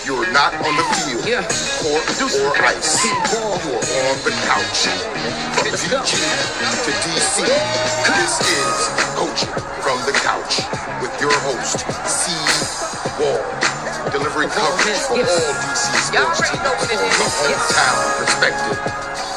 You're not on the field, court, or ice. You're on the couch. From DG to DC, this is Coaching from the Couch with your host, CWall. Delivering coverage for all DC sports teams from the hometown perspective.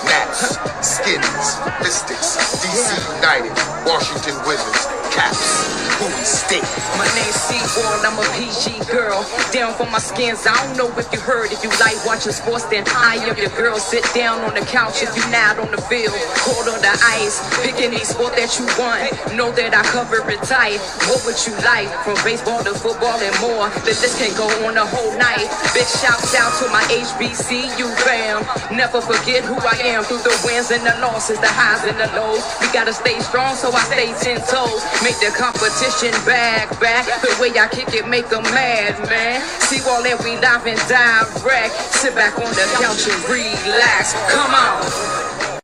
Nats, Skins, Mystics, DC United, Washington Wizards, Caps, Bowie State. My name's CWall, I'm a PG girl. Down for my skins, I don't know if you heard. If you like watching sports, then I am your girl. Sit down on the couch if you not on the field. Cold on the ice, pick any sport that you want. Know that I cover it tight. What would you like? From baseball to football and more. The list can go on the whole night. Big shouts out to my HBCU fam. Never forget who I am through the wins and the losses, the highs and the lows. We gotta stay strong, so I stay 10 toes. Make the competition back. The way I kick it, make them mad, man. CWall and we live and direct. Sit back on the couch and relax. Come on.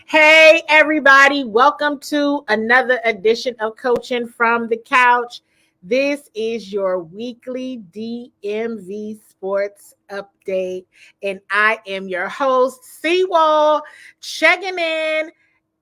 Hey, everybody. Welcome to another edition of Coaching from the Couch. This is your weekly DMV sports update, and I am your host, CWall, checking in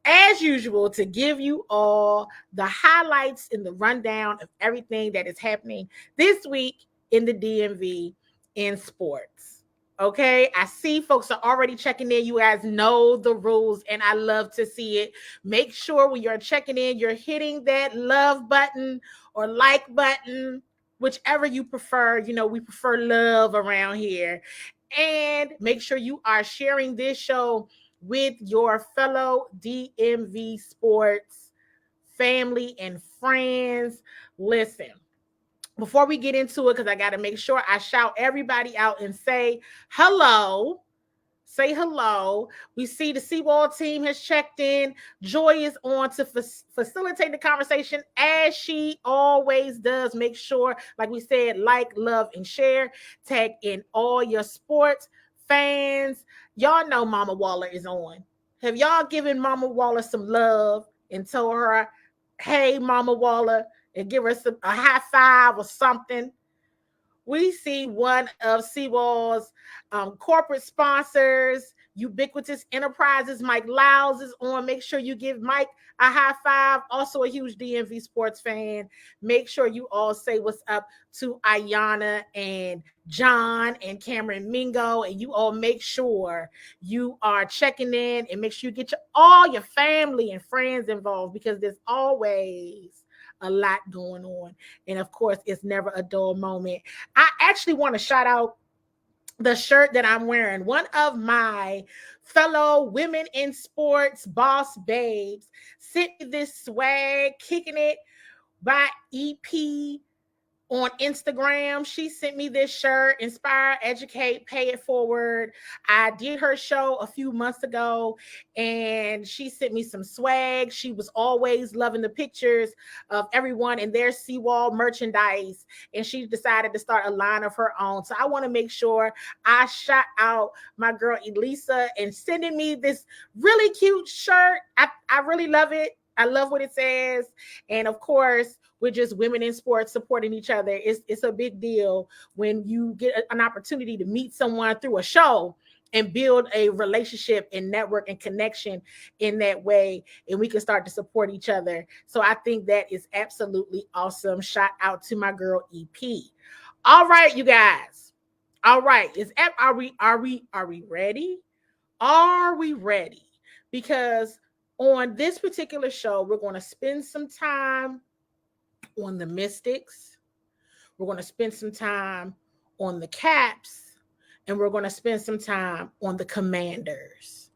as usual to give you all the highlights and the rundown of everything that is happening this week in the DMV in sports. Okay, I see folks are already checking in. You guys know the rules, and I love to see it. Make sure when you're checking in, you're hitting that love button or like button, whichever you prefer. You know, we prefer love around here. And make sure you are sharing this show with your fellow DMV sports family and friends. Listen, before we get into it, because I got to make sure I shout everybody out and say hello. Say hello. We see the CWall team has checked in. Joy is on to facilitate the conversation as she always does. Make sure, like we said, like, love, and share. Tag in all your sports fans. Y'all know Mama Waller is on. Have y'all given Mama Waller some love and told her, hey, Mama Waller, and give her a high five or something? We see one of CWall's corporate sponsors, Ubiquitous Enterprises, Mike Lyles is on. Make sure you give Mike a high five. Also a huge DMV sports fan. Make sure you all say what's up to Ayana and John and Cameron Mingo. And you all make sure you are checking in and make sure you get all your family and friends involved, because there's always a lot going on. And of course, it's never a dull moment. I actually want to shout out the shirt that I'm wearing. One of my fellow women in sports boss babes sent me this swag, Kicking It by EP on Instagram. She sent me this shirt, Inspire, Educate, Pay It Forward. I did her show a few months ago, and she sent me some swag. She was always loving the pictures of everyone in their CWall merchandise, and she decided to start a line of her own. So I want to make sure I shout out my girl Elisa and sending me this really cute shirt. I really love it. I love what it says. And of course, we're just women in sports supporting each other. It's a big deal when you get an opportunity to meet someone through a show and build a relationship and network and connection in that way. And we can start to support each other. So I think that is absolutely awesome. Shout out to my girl EP. All right, you guys. All right. Are we ready? Are we ready? Because on this particular show, we're going to spend some time on the Mystics. We're going to spend some time on the Caps, and we're going to spend some time on the Commanders.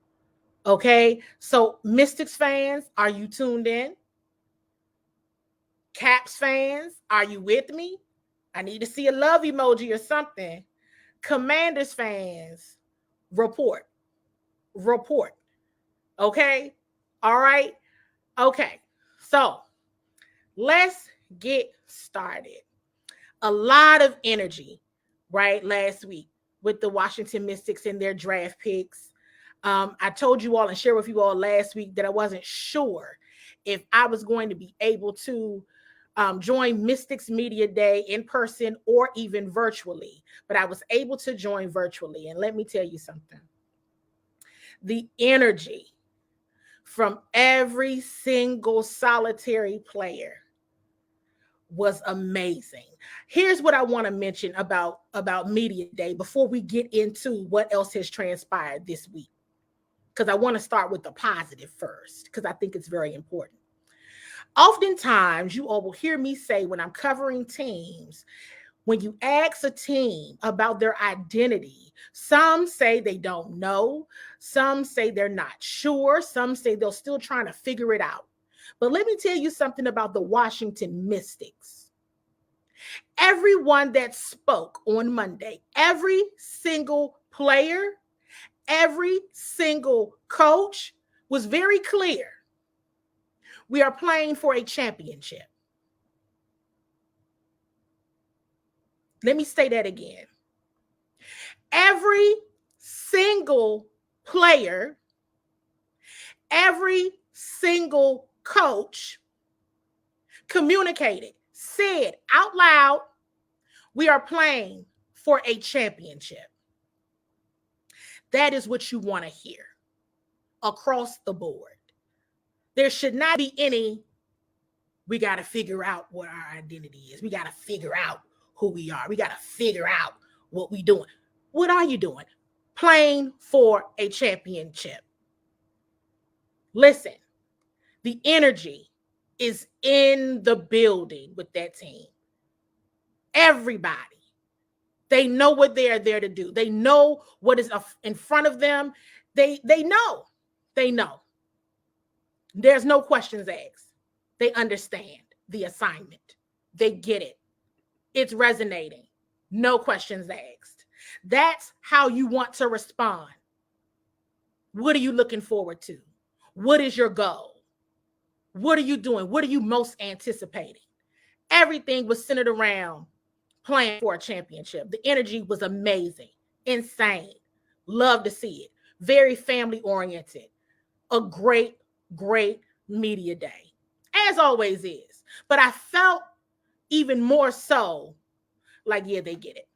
Okay? So Mystics fans, are you tuned in? Caps fans, are you with me? I need to see a love emoji or something. Commanders fans, report. Okay? All right? Okay. So let's get started. A lot of energy, right, last week with the Washington Mystics and their draft picks. I told you all and shared with you all last week that I wasn't sure if I was going to be able to join Mystics Media Day in person or even virtually, but I was able to join virtually. And let me tell you something. The energy from every single solitary player was amazing. Here's what I want to mention about Media Day before we get into what else has transpired this week, because I want to start with the positive first, because I think it's very important. Oftentimes, you all will hear me say when I'm covering teams, when you ask a team about their identity, some say they don't know, some say they're not sure, some say they're still trying to figure it out. But let me tell you something about the Washington Mystics. Everyone that spoke on Monday, every single player, every single coach was very clear. We are playing for a championship. Let me say that again. Every single player, every single coach communicated, said out loud, we are playing for a championship. That is what you want to hear across the board. There should not be any, we got to figure out what our identity is. We got to figure out who we are. We got to figure out what we're doing. What are you doing? Playing for a championship. Listen, the energy is in the building with that team. Everybody. They know what they are there to do. They know what is in front of them. They know. They know. There's no questions asked. They understand the assignment. They get it. It's resonating. No questions asked. That's how you want to respond. What are you looking forward to? What is your goal? What are you doing? What are you most anticipating? Everything was centered around playing for a championship. The energy was amazing, insane. Love to see it. Very family oriented. A great, great media day, as always is. But I felt even more so like, yeah, they get it.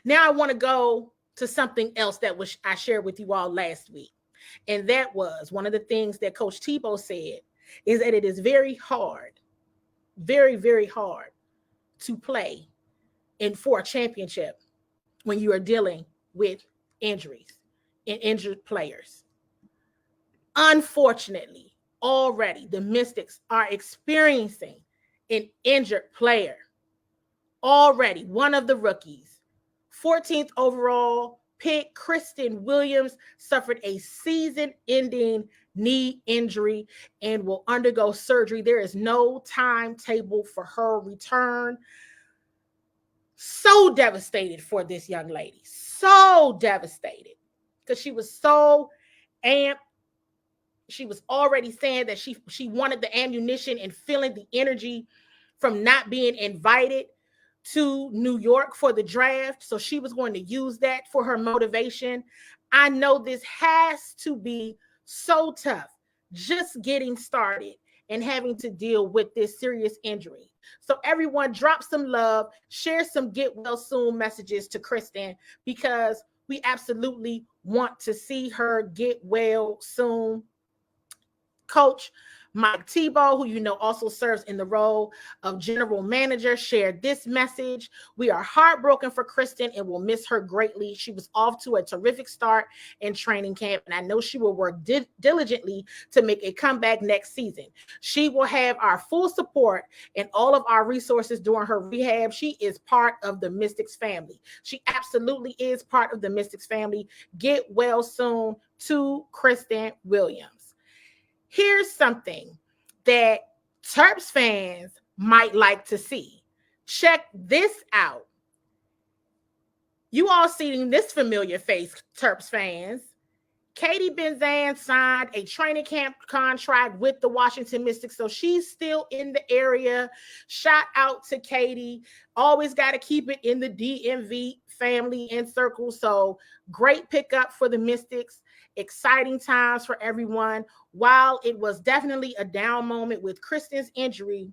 Now I want to go to something else that I shared with you all last week. And that was one of the things that Coach Tebow said is that it is very hard, very, very hard to play for a championship when you are dealing with injuries and injured players. Unfortunately, already the Mystics are experiencing an injured player. Already, one of the rookies, 14th overall pick, Kristen Williams, suffered a season-ending knee injury and will undergo surgery. There is no timetable for her return. So devastated for this young lady. So devastated because she was so amped. She was already saying that she wanted the ammunition and feeling the energy from not being invited to New York for the draft. So she was going to use that for her motivation. I know this has to be so tough just getting started and having to deal with this serious injury. So everyone drop some love, share some get well soon messages to Kristen, because we absolutely want to see her get well soon. Coach Mike Tebow, who you know also serves in the role of general manager, shared this message. We are heartbroken for Kristen and will miss her greatly. She was off to a terrific start in training camp, and I know she will work diligently to make a comeback next season. She will have our full support and all of our resources during her rehab. She is part of the Mystics family. She absolutely is part of the Mystics family. Get well soon to Kristen Williams. Here's something that Terps fans might like to see. Check this out. You all seen this familiar face, Terps fans. Katie Benzan signed a training camp contract with the Washington Mystics, so she's still in the area. Shout out to Katie. Always got to keep it in the DMV family and circle. So great pickup for the Mystics. Exciting times for everyone. While it was definitely a down moment with Kristen's injury,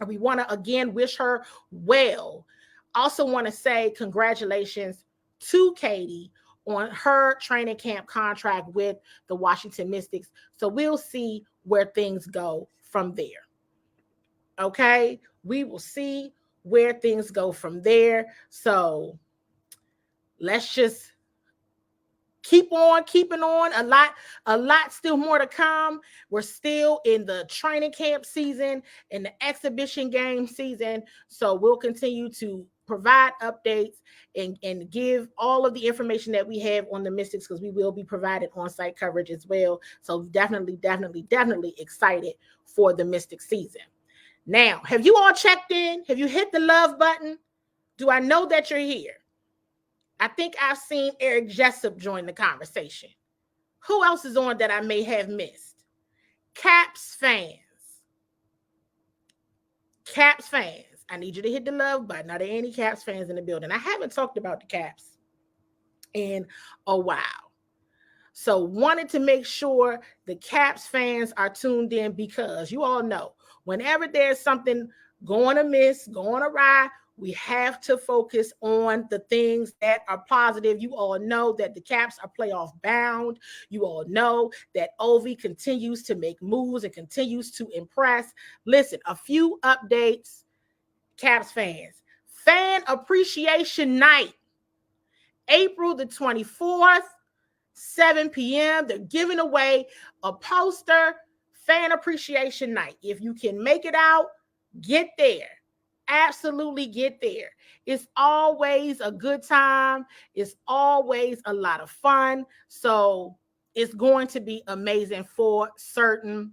We want to again wish her well. Also want to say congratulations to Katie on her training camp contract with the Washington Mystics. So we'll see where things go from there. Okay, we will see where things go from there. So let's just keep on keeping on. A lot still more to come. We're still in the training camp season and the exhibition game season. So we'll continue to provide updates and give all of the information that we have on the Mystics, because we will be providing on-site coverage as well. So definitely excited for the Mystic season. Now, have you all checked in? Have you hit the love button? Do I know that you're here? I think I've seen Eric Jessup join the conversation. Who else is on that I may have missed? Caps fans. Caps fans. I need you to hit the love button. Are there any Caps fans in the building? I haven't talked about the Caps in a while. So wanted to make sure the Caps fans are tuned in, because you all know whenever there's something going amiss, going awry, we have to focus on the things that are positive. You all know that the Caps are playoff bound. You all know that Ovi continues to make moves and continues to impress. Listen, a few updates, Caps fans. Fan Appreciation Night, April the 24th, 7 p.m. They're giving away a poster, Fan Appreciation Night. If you can make it out, get there. Absolutely get there. It's always a good time. It's always a lot of fun. So it's going to be amazing for certain.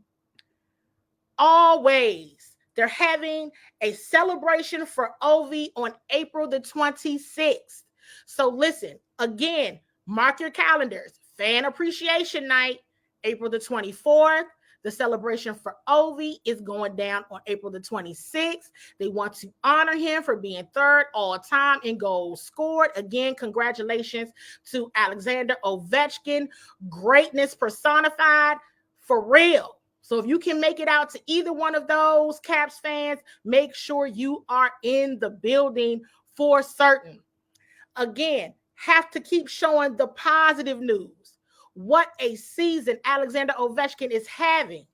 Always. They're having a celebration for Ovi on April the 26th. So listen, again, mark your calendars. Fan Appreciation Night, April the 24th. The celebration for Ovi is going down on April the 26th. They want to honor him for being third all time in goals scored. Again, congratulations to Alexander Ovechkin. Greatness personified, for real. So if you can make it out to either one of those, Caps fans, make sure you are in the building for certain. Again, have to keep showing the positive news. What a season Alexander Ovechkin is having.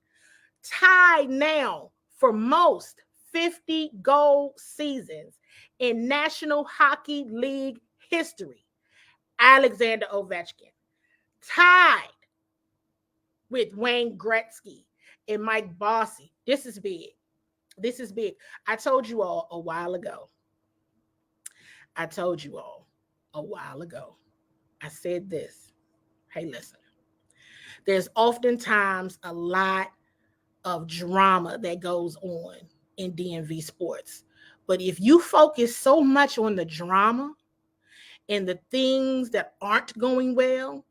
Tied now for most 50-goal seasons in National Hockey League history. Alexander Ovechkin. Tied with Wayne Gretzky and Mike Bossy. This is big. This is big. I told you all a while ago. I said this. Hey, listen. There's oftentimes a lot of drama that goes on in DMV sports. But if you focus so much on the drama and the things that aren't going well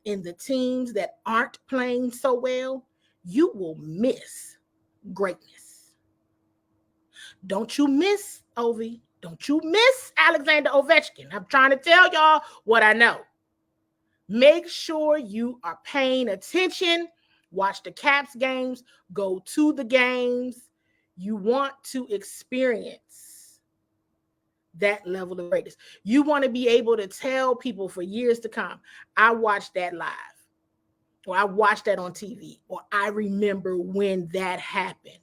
and the teams that aren't playing so well, you will miss greatness. Don't you miss Ovi. Don't you miss Alexander Ovechkin. I'm trying to tell y'all what I know. Make sure you are paying attention. Watch the Caps games. Go to the games. You want to experience that level of greatness. You want to be able to tell people for years to come, I watched that live, or I watched that on TV, or I remember when that happened.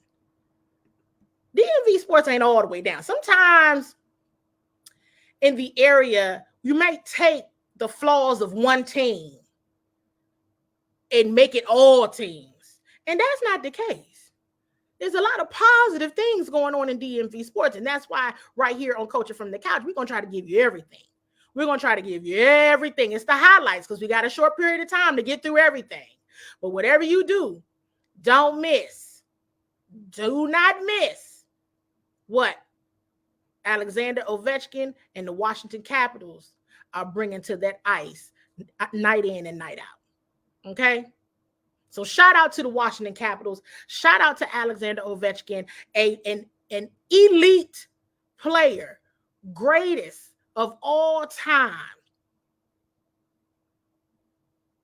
DMV sports ain't all the way down. Sometimes in the area, you might take the flaws of one team and make it all teams. And that's not the case. There's a lot of positive things going on in DMV sports. And that's why right here on Coaching from the Couch, we're going to try to give you everything. We're going to try to give you everything. It's the highlights, because we got a short period of time to get through everything. But whatever you do, don't miss. Do not miss what Alexander Ovechkin and the Washington Capitals are bringing to that ice night in and night out. Okay? So shout out to the Washington Capitals. Shout out to Alexander Ovechkin, an elite player, greatest of all time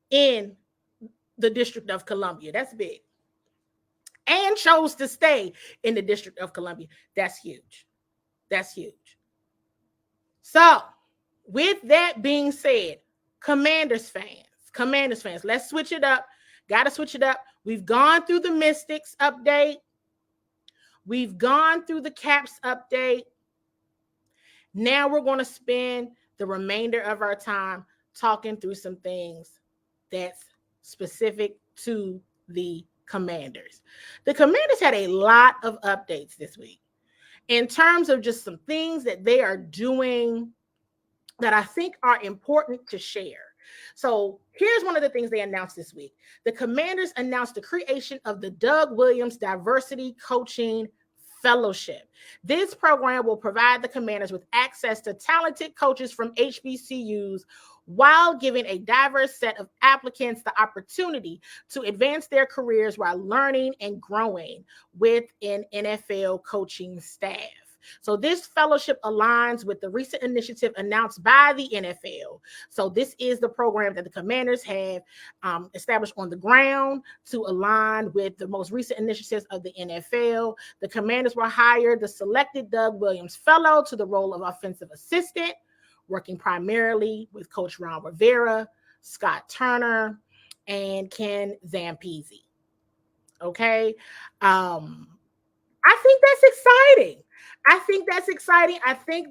in the District of Columbia. That's big. and chose to stay in the District of Columbia. That's huge. That's huge. So, with that being said, Commanders fans, let's switch it up. Got to switch it up. We've gone through the Mystics update. We've gone through the Caps update. Now we're going to spend the remainder of our time talking through some things that's specific to the Commanders. The Commanders had a lot of updates this week in terms of just some things that they are doing that I think are important to share. So here's one of the things they announced this week. The Commanders announced the creation of the Doug Williams Diversity Coaching Fellowship. This program will provide the Commanders with access to talented coaches from HBCUs while giving a diverse set of applicants the opportunity to advance their careers while learning and growing with an NFL coaching staff. So this fellowship aligns with the recent initiative announced by the NFL. So this is the program that the Commanders have established on the ground to align with the most recent initiatives of the NFL. The Commanders will hire the selected Doug Williams Fellow to the role of offensive assistant, working primarily with Coach Ron Rivera, Scott Turner, and Ken Zampese. Okay. I think that's exciting. I think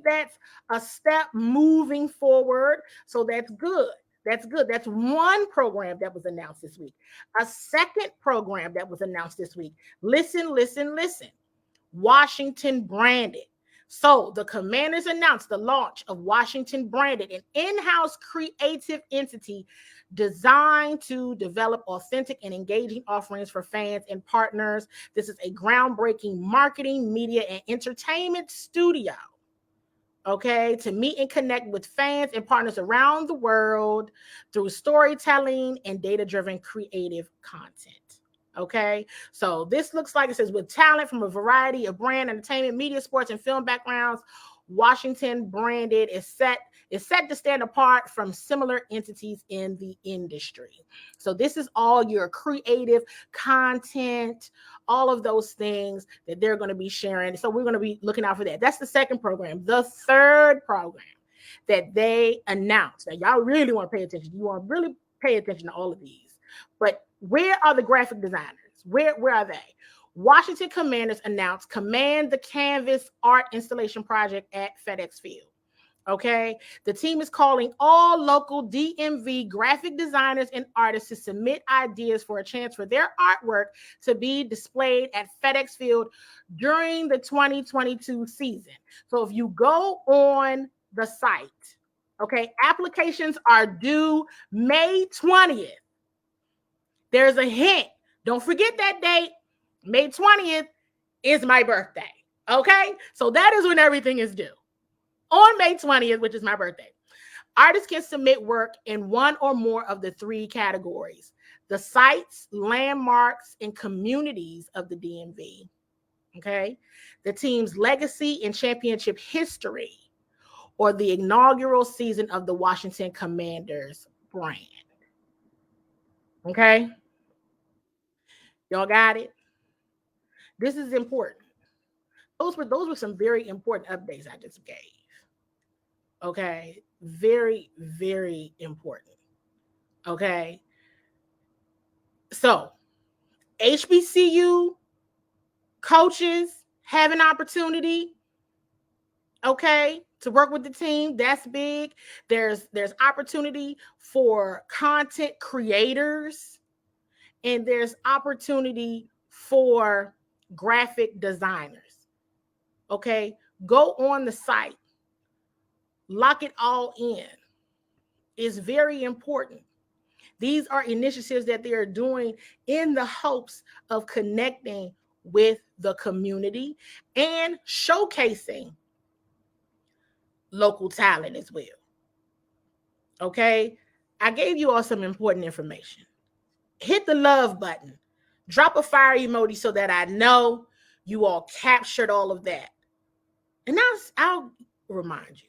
that's a step moving forward. So that's good. That's one program that was announced this week. A second program that was announced this week. Listen. Washington Branded. So the Commanders announced the launch of Washington Branded, an in-house creative entity designed to develop authentic and engaging offerings for fans and partners. This is a groundbreaking marketing, media, and entertainment studio, okay, to meet and connect with fans and partners around the world through storytelling and data-driven creative content. Okay, so this looks like, it says, with talent from a variety of brand, entertainment, media, sports, and film backgrounds, Washington Branded is set to stand apart from similar entities in the industry. So this is all your creative content, all of those things that they're going to be sharing. So we're going to be looking out for that. That's the second program. The third program that they announced. Now, y'all really want to pay attention. You want to really pay attention to all of these. But where are the graphic designers? Where are they? Washington Commanders announced Command the Canvas art installation project at FedEx Field. Okay, the team is calling all local DMV graphic designers and artists to submit ideas for a chance for their artwork to be displayed at FedEx Field during the 2022 season. So if you go on the site, okay, applications are due May 20th. There's a hint. Don't forget that date. May 20th is my birthday. Okay? So that is when everything is due. On May 20th, which is my birthday. Artists can submit work in one or more of the three categories: the sites, landmarks, and communities of the DMV. Okay? The team's legacy and championship history, or the inaugural season of the Washington Commanders brand. Okay? Y'all got it? This is important. Those were some very important updates I just gave. Okay? Very, very important. Okay? So, HBCU coaches have an opportunity, okay, to work with the team. That's big. There's opportunity for content creators, and there's opportunity for graphic designers. Okay, go on the site, lock it all in. It's very important. These are initiatives that they are doing in the hopes of connecting with the community and showcasing local talent as well. Okay, I gave you all some important information. Hit the love button, drop a fire emoji so that I know you all captured all of that. And I'll remind you,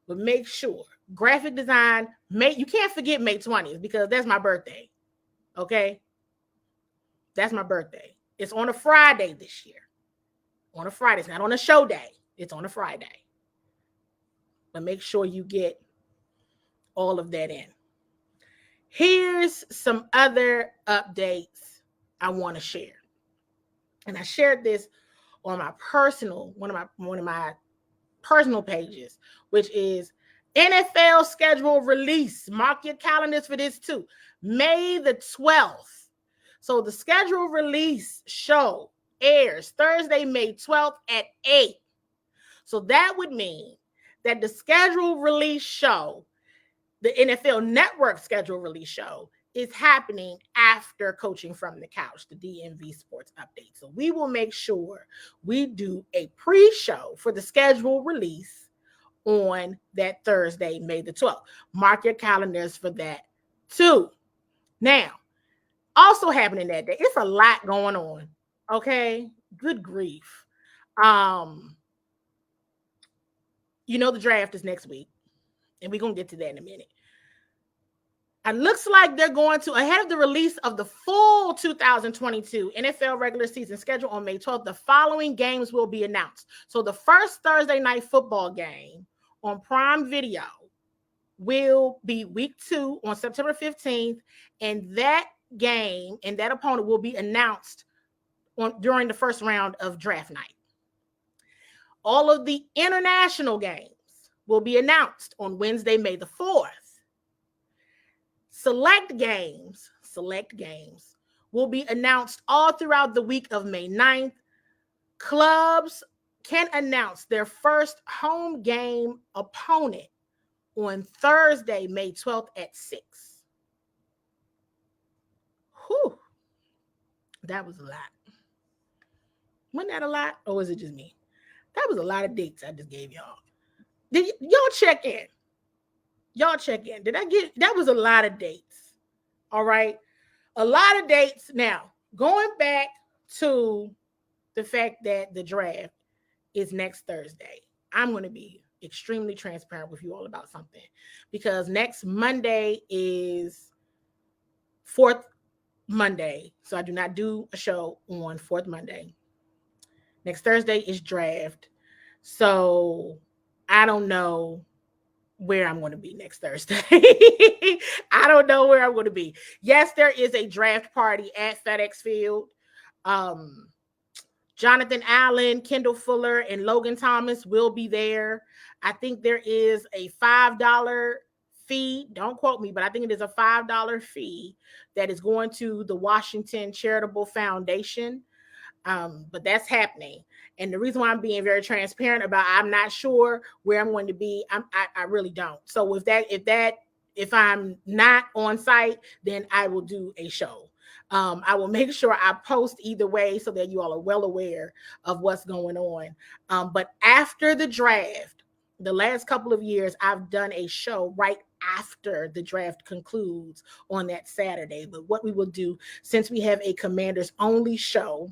but make sure graphic design, you can't forget May 20th because that's my birthday. Okay, that's my birthday. It's on a Friday this year. On a Friday. It's not on a show day. It's on a Friday. But make sure you get all of that in. Here's some other updates I want to share. And I shared this on my personal, one of my personal pages, which is NFL schedule release. Mark your calendars for this too. May the 12th. So the schedule release show airs Thursday, May 12th at 8. So that would mean that the schedule release show, the NFL Network schedule release show, is happening after Coaching from the Couch, the DMV Sports Update. So we will make sure we do a pre-show for the schedule release on that Thursday, May the 12th. Mark your calendars for that too. Now, also happening that day, it's a lot going on. Okay, good grief. The draft is next week, and we're gonna get to that in a minute. It looks like they're going to, ahead of the release of the full 2022 NFL regular season schedule on May 12th, the following games will be announced. So the first Thursday night football game on Prime Video will be week 2 on September 15th, and that game and that opponent will be announced during the first round of draft night. All of the international games will be announced on Wednesday, May the 4th. Select games will be announced all throughout the week of May 9th. Clubs can announce their first home game opponent on Thursday, May 12th at 6. Whew. That was a lot. Wasn't that a lot? Or was it just me? That was a lot of dates I just gave y'all. Did y'all check in? That was a lot of dates. All right. A lot of dates. Now, going back to the fact that the draft is next Thursday, I'm going to be extremely transparent with you all about something, because next Monday is 4th Monday. So I do not do a show on 4th Monday. Next Thursday is draft. So I don't know where I'm going to be next Thursday. I don't know where I'm going to be. Yes, there is a draft party at FedEx Field. Jonathan Allen, Kendall Fuller, and Logan Thomas will be there. I think there is a $5 fee. Don't quote me, but I think it is a $5 fee that is going to the Washington Charitable Foundation. But that's happening. And the reason why I'm being very transparent about I'm not sure where I'm going to be, I really don't. So if I'm not on site, then I will do a show. I will make sure I post either way so that you all are well aware of what's going on. But after the draft, the last couple of years, I've done a show right after the draft concludes on that Saturday. But what we will do, since we have a Commanders only show,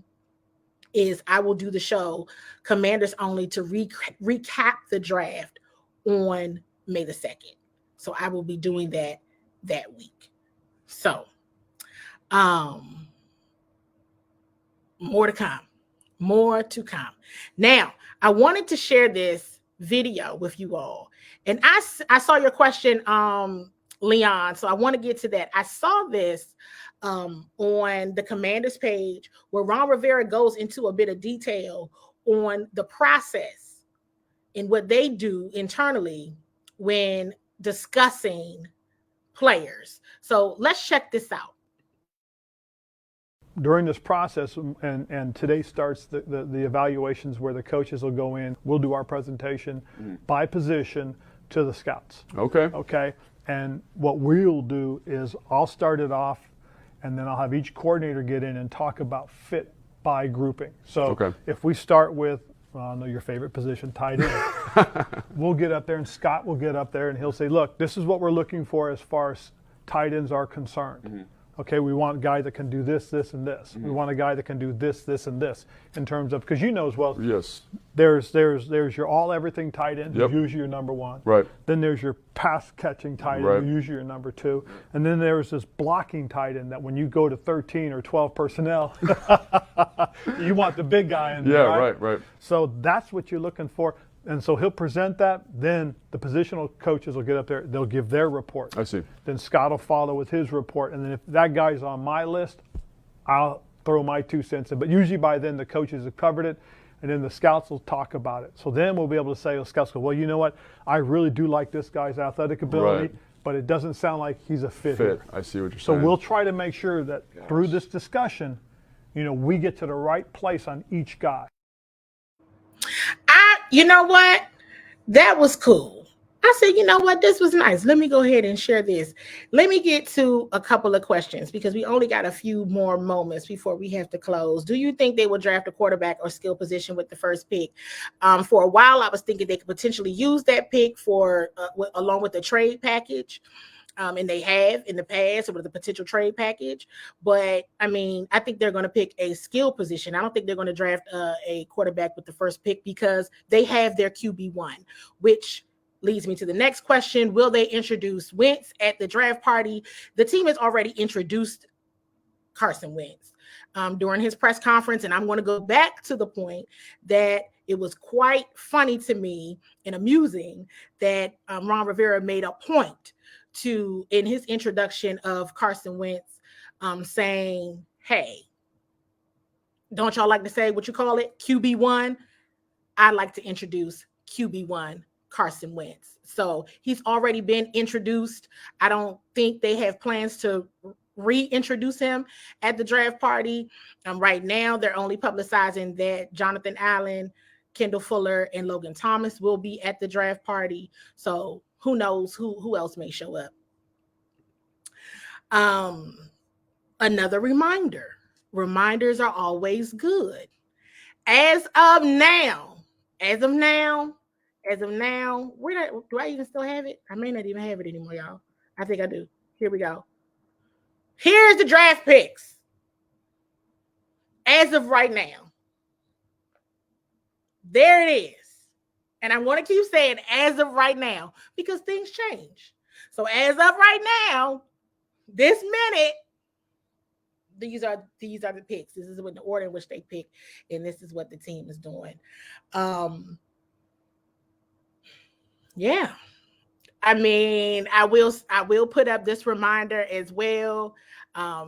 is I will do the show Commanders only to recap the draft on May the 2nd. So I will be doing that week. So more to come. Now, I wanted to share this video with you all. And I saw your question, Leon. So I want to get to that. I saw this on the Commanders page where Ron Rivera goes into a bit of detail on the process and what they do internally when discussing players. So let's check this out. During this process, and today starts the evaluations where the coaches will go in, we'll do our presentation by position to the scouts. Okay. And what we'll do is I'll start it off, and then I'll have each coordinator get in and talk about fit by grouping. So if we start with, I know your favorite position, tight end, we'll get up there and Scott will get up there and he'll say, look, this is what we're looking for as far as tight ends are concerned. Okay, we want a guy that can do this, this, and this. We want a guy that can do this, this, and this in terms of, because you know as well, there's your all everything tight end, who's usually your number one. Right. Then there's your pass catching tight end, who's usually your number two. And then there's this blocking tight end that when you go to 13 or 12 personnel, you want the big guy in there. Yeah, right. So that's what you're looking for. And so he'll present that. Then the positional coaches will get up there. They'll give their report. I see. Then Scott will follow with his report. And then if that guy's on my list, I'll throw my 2 cents in. But usually by then the coaches have covered it. And then the scouts will talk about it. So then we'll be able to say, the scouts go, well, you know what? I really do like this guy's athletic ability, but it doesn't sound like he's a fit here. I see what you're So saying. we'll try to make sure that through this discussion, we get to the right place on each guy. You know what? That was cool. I said, you know what? This was nice. Let me go ahead and share this. Let me get to a couple of questions because we only got a few more moments before we have to close. Do you think they will draft a quarterback or skill position with the first pick? For a while, I was thinking they could potentially use that pick for along with the trade package. And they have in the past with the potential trade package. But, I mean, I think they're going to pick a skill position. I don't think they're going to draft a quarterback with the first pick because they have their QB1, which leads me to the next question. Will they introduce Wentz at the draft party? The team has already introduced Carson Wentz during his press conference. And I'm going to go back to the point that it was quite funny to me and amusing that Ron Rivera made a point in his introduction of Carson Wentz saying, hey, don't y'all like to say what you call it? QB1. I'd like to introduce QB1 Carson Wentz. So he's already been introduced. I don't think they have plans to reintroduce him at the draft party. Right now, they're only publicizing that Jonathan Allen, Kendall Fuller, and Logan Thomas will be at the draft party. So who knows who else may show up. Another reminder. Reminders are always good. As of now, where do I even still have it? I may not even have it anymore, y'all. I think I do. Here we go. Here's the draft picks. As of right now. There it is. And I want to keep saying as of right now because things change. So as of right now, this minute, these are the picks. This is what the order in which they pick, and this is what the team is doing. Yeah. I mean, I will put up this reminder as well.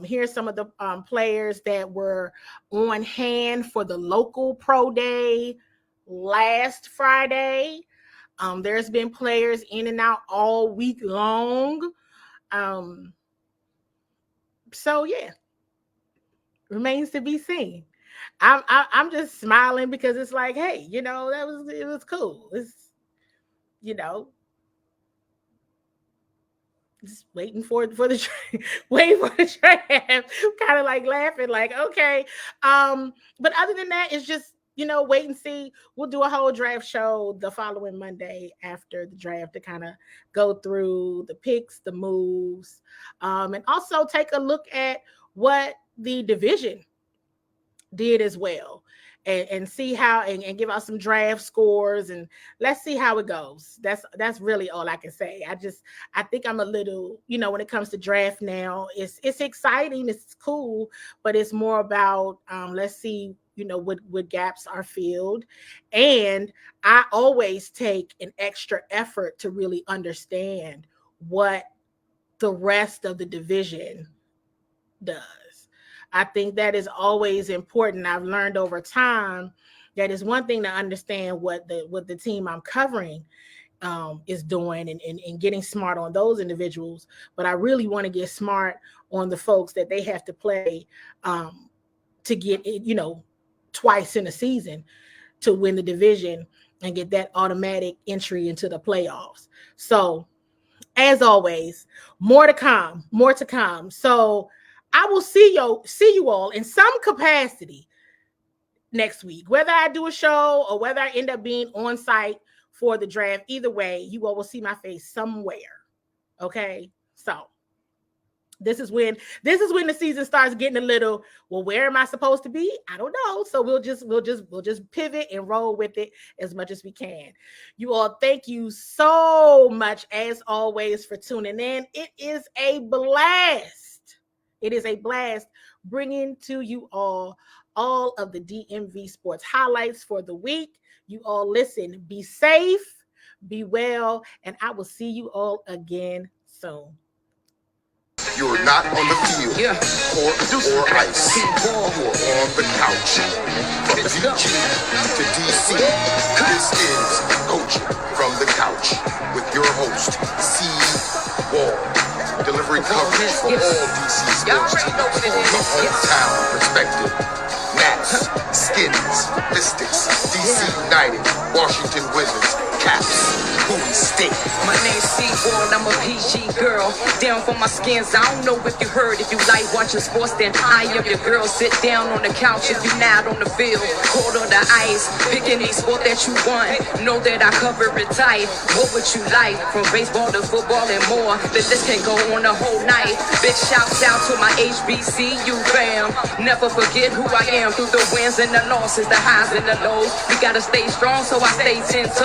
Here's some of the players that were on hand for the local pro day last Friday. There's been players in and out all week long. So yeah, remains to be seen. I'm just smiling because it's like, hey, it was cool. It's, just waiting for the draft, kind of like laughing, like, okay. But other than that, it's just, wait and see. We'll do a whole draft show the following Monday after the draft to kind of go through the picks, the moves, and also take a look at what the division did as well, and see how and give out some draft scores, and let's see how it goes. That's really all I can say. I think I'm a little, when it comes to draft now, it's exciting, it's cool, but it's more about let's see what gaps are filled. And I always take an extra effort to really understand what the rest of the division does. I think that is always important. I've learned over time that it's one thing to understand what the team I'm covering is doing and getting smart on those individuals, but I really want to get smart on the folks that they have to play to get twice in a season to win the division and get that automatic entry into the playoffs. So as always, more to come. So I will see you all in some capacity next week, whether I do a show or whether I end up being on site for the draft. Either way, you all will see my face somewhere. Okay. So This is when the season starts getting a little, well, where am I supposed to be? I don't know. So we'll just pivot and roll with it as much as we can. You all, thank you so much as always for tuning in. It is a blast. It is a blast bringing to you all of the DMV sports highlights for the week. You all listen, be safe, be well, and I will see you all again soon. You're not on the field, court, or ice. You're on the couch. From DG to DC, this is Coaching from the Couch with your host, CWall. Delivering coverage for all DC sports teams from the hometown perspective. Nats, Skins, Mystics, DC United, Washington Wizards, Caps, Bowie State. My name's CWall, I'm a PG girl. Down for my skins, I don't know if you heard. If you like watching sports, then I am your girl. Sit down on the couch if you not on the field. Cold on the ice, picking any sport that you want. Know that I cover it tight. What would you like? From baseball to football and more. The list can go on the whole night. Big shouts out to my HBCU fam. Never forget who I am through the wins and the losses, the highs and the lows. We gotta stay strong, so I stay 10 toes.